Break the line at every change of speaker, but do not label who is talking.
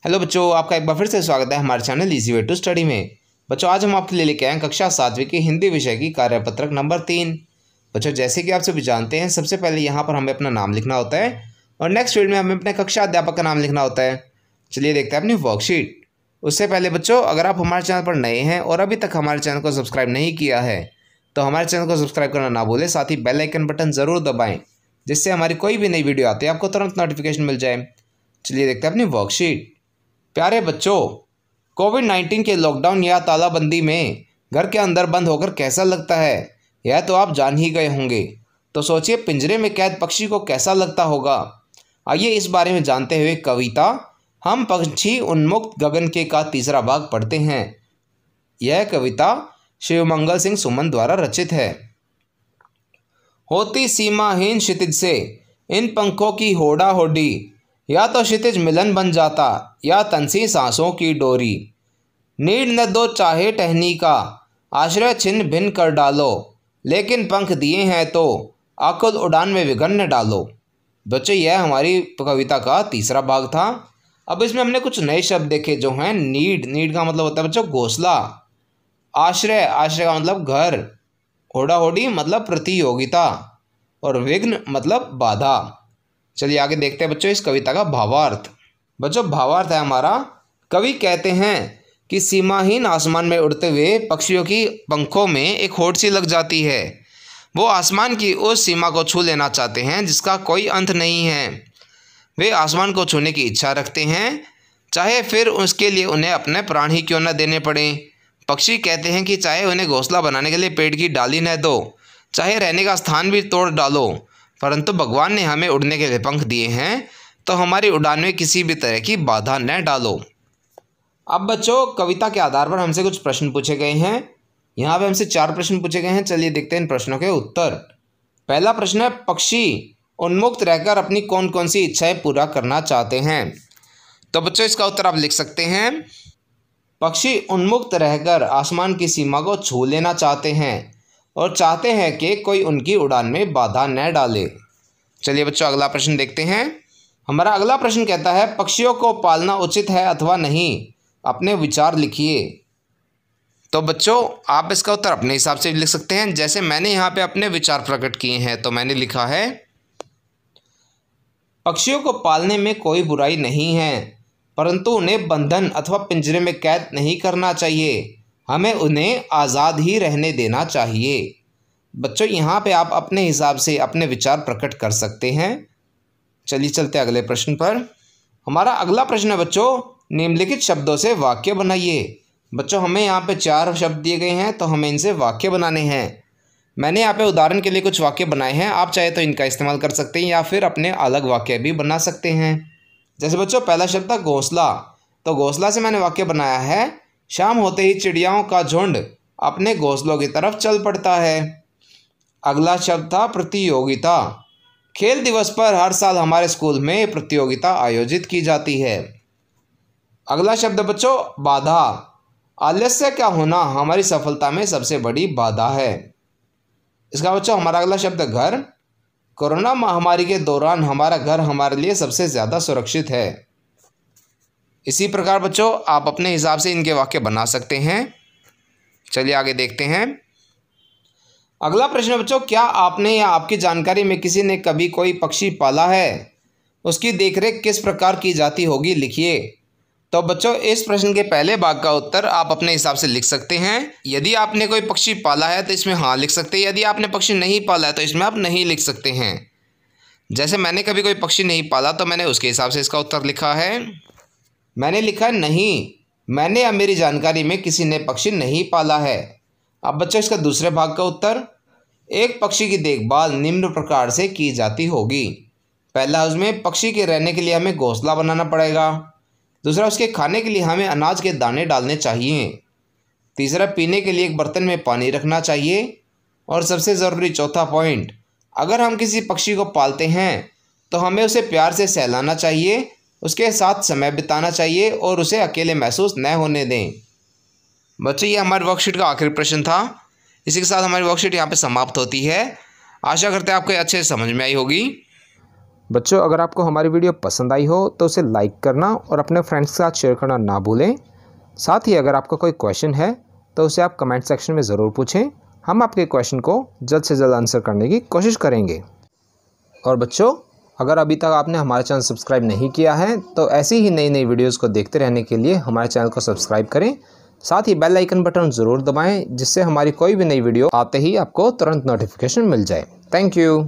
Hello बच्चों, आपका एक बार फिर से स्वागत है हमारे channel easy way to study में। बच्चों, आज हम आपके लिए लेके आए हैं कक्षा 7वीं की हिंदी विषय की कार्यपत्रक नंबर 3। बच्चों, जैसे कि आप सभी जानते हैं, सबसे पहले यहाँ पर हमें अपना नाम लिखना होता है और नेक्स्ट फील्ड में हमें अपने कक्षा अध्यापक का नाम लिखना होता है। चलिए देखते हैं अपनी वर्कशीट। उससे पहले बच्चों, अगर आप हमारे चैनल पर नए हैं और अभी तक हमारे चैनल को सब्सक्राइब नहीं किया है तो हमारे चैनल को सब्सक्राइब करना ना भूलें, साथ ही बेल आइकन बटन ज़रूर दबाएँ जिससे हमारी कोई भी नई वीडियो आती है आपको तुरंत नोटिफिकेशन मिल जाए। चलिए देखते हैं अपनी वर्कशीट। प्यारे बच्चों, कोविड-19 के लॉकडाउन या तालाबंदी में घर के अंदर बंद होकर कैसा लगता है, यह तो आप जान ही गए होंगे। तो सोचिए, पिंजरे में कैद पक्षी को कैसा लगता होगा। आइए इस बारे में जानते हुए कविता हम पक्षी उन्मुक्त गगन के का तीसरा भाग पढ़ते हैं। यह कविता शिवमंगल सिंह सुमन द्वारा रचित है। होती सीमाहीन क्षितिज से इन पंखों की होड़ा होड़ी, या तो क्षितिज मिलन बन जाता या तनसी सांसों की डोरी। नीड न दो चाहे टहनी का, आश्रय छिन्न भिन्न कर डालो, लेकिन पंख दिए हैं तो आकुल उड़ान में विघ्न डालो। बच्चों, यह हमारी कविता का तीसरा भाग था। अब इसमें हमने कुछ नए शब्द देखे जो हैं नीड का मतलब होता है बच्चों घोंसला, आश्रय का मतलब घर, होड़ा होड़ी मतलब प्रतियोगिता और विघ्न मतलब बाधा। चलिए आगे देखते हैं बच्चों इस कविता का भावार्थ। बच्चों, भावार्थ है हमारा, कवि कहते हैं कि सीमाहीन आसमान में उड़ते हुए पक्षियों की पंखों में एक होड़ सी लग जाती है। वो आसमान की उस सीमा को छू लेना चाहते हैं जिसका कोई अंत नहीं है। वे आसमान को छूने की इच्छा रखते हैं, चाहे फिर उसके लिए उन्हें अपने प्राण ही क्यों न देने पड़े। पक्षी कहते हैं कि चाहे उन्हें घोंसला बनाने के लिए पेड़ की डाली न दो, चाहे रहने का स्थान भी तोड़ डालो, परंतु भगवान ने हमें उड़ने के लिए पंख दिए हैं, तो हमारी उड़ान में किसी भी तरह की बाधा न डालो। अब बच्चों, कविता के आधार पर हमसे कुछ प्रश्न पूछे गए हैं। यहाँ पे हमसे 4 प्रश्न पूछे गए हैं। चलिए देखते हैं इन प्रश्नों के उत्तर। पहला प्रश्न है, पक्षी उन्मुक्त रहकर अपनी कौन कौन सी इच्छाएं पूरा करना चाहते हैं। तो बच्चों, इसका उत्तर आप लिख सकते हैं, पक्षी उन्मुक्त रहकर आसमान की सीमा को छू लेना चाहते हैं और चाहते हैं कि कोई उनकी उड़ान में बाधा न डाले। चलिए बच्चों, अगला प्रश्न देखते हैं। हमारा अगला प्रश्न कहता है, पक्षियों को पालना उचित है अथवा नहीं, अपने विचार लिखिए। तो बच्चों, आप इसका उत्तर अपने हिसाब से लिख सकते हैं। जैसे मैंने यहाँ पे अपने विचार प्रकट किए हैं, तो मैंने लिखा है, पक्षियों को पालने में कोई बुराई नहीं है, परंतु उन्हें बंधन अथवा पिंजरे में कैद नहीं करना चाहिए। हमें उन्हें आज़ाद ही रहने देना चाहिए। बच्चों, यहाँ पे आप अपने हिसाब से अपने विचार प्रकट कर सकते हैं। चलिए चलते अगले प्रश्न पर। हमारा अगला प्रश्न है बच्चों, निम्नलिखित शब्दों से वाक्य बनाइए। बच्चों, हमें यहाँ पे 4 शब्द दिए गए हैं, तो हमें इनसे वाक्य बनाने हैं। मैंने यहाँ पे उदाहरण के लिए कुछ वाक्य बनाए हैं, आप चाहे तो इनका इस्तेमाल कर सकते हैं या फिर अपने अलग वाक्य भी बना सकते हैं। जैसे बच्चों, पहला शब्द था घोंसला, तो घोंसला से मैंने वाक्य बनाया है, शाम होते ही चिड़ियाओं का झुंड अपने घोंसलों की तरफ चल पड़ता है। अगला शब्द था प्रतियोगिता, खेल दिवस पर हर साल हमारे स्कूल में प्रतियोगिता आयोजित की जाती है। अगला शब्द बच्चों बाधा, आलस्य का होना हमारी सफलता में सबसे बड़ी बाधा है। इसका बच्चों हमारा अगला शब्द घर, कोरोना महामारी के दौरान हमारा घर हमारे लिए सबसे ज़्यादा सुरक्षित है। इसी प्रकार बच्चों, आप अपने हिसाब से इनके वाक्य बना सकते हैं। चलिए आगे देखते हैं। अगला प्रश्न बच्चों, क्या आपने या आपकी जानकारी में किसी ने कभी कोई पक्षी पाला है? उसकी देखरेख किस प्रकार की जाती होगी, लिखिए। तो बच्चों, इस प्रश्न के पहले भाग का उत्तर आप अपने हिसाब से लिख सकते हैं। यदि आपने कोई पक्षी पाला है तो इसमें हाँ लिख सकते हैं, यदि आपने पक्षी नहीं पाला है तो इसमें आप नहीं लिख सकते हैं। जैसे मैंने कभी कोई पक्षी नहीं पाला तो मैंने उसके हिसाब से इसका उत्तर लिखा है। मैंने लिखा है नहीं, मैंने या मेरी जानकारी में किसी ने पक्षी नहीं पाला है। अब बच्चों, इसका दूसरे भाग का उत्तर, एक पक्षी की देखभाल निम्न प्रकार से की जाती होगी। पहला, उसमें पक्षी के रहने के लिए हमें घोंसला बनाना पड़ेगा। दूसरा, उसके खाने के लिए हमें अनाज के दाने डालने चाहिए। तीसरा, पीने के लिए एक बर्तन में पानी रखना चाहिए। और सबसे ज़रूरी चौथा पॉइंट, अगर हम किसी पक्षी को पालते हैं तो हमें उसे प्यार से सहलाना चाहिए, उसके साथ समय बिताना चाहिए और उसे अकेले महसूस न होने दें। बच्चों, ये हमारी वर्कशीट का आखिरी प्रश्न था। इसी के साथ हमारी वर्कशीट यहाँ पे समाप्त होती है। आशा करते हैं आपको अच्छे से समझ में आई होगी। बच्चों अगर आपको हमारी वीडियो पसंद आई हो तो उसे लाइक करना और अपने फ्रेंड्स के साथ शेयर करना ना भूलें। साथ ही अगर आपका कोई क्वेश्चन है तो उसे आप कमेंट सेक्शन में ज़रूर पूछें, हम आपके क्वेश्चन को जल्द से जल्द आंसर करने की कोशिश करेंगे। और बच्चों अगर अभी तक आपने हमारा चैनल सब्सक्राइब नहीं किया है तो ऐसी ही नई नई वीडियोस को देखते रहने के लिए हमारे चैनल को सब्सक्राइब करें। साथ ही बेल आइकन बटन ज़रूर दबाएं जिससे हमारी कोई भी नई वीडियो आते ही आपको तुरंत नोटिफिकेशन मिल जाए। Thank you.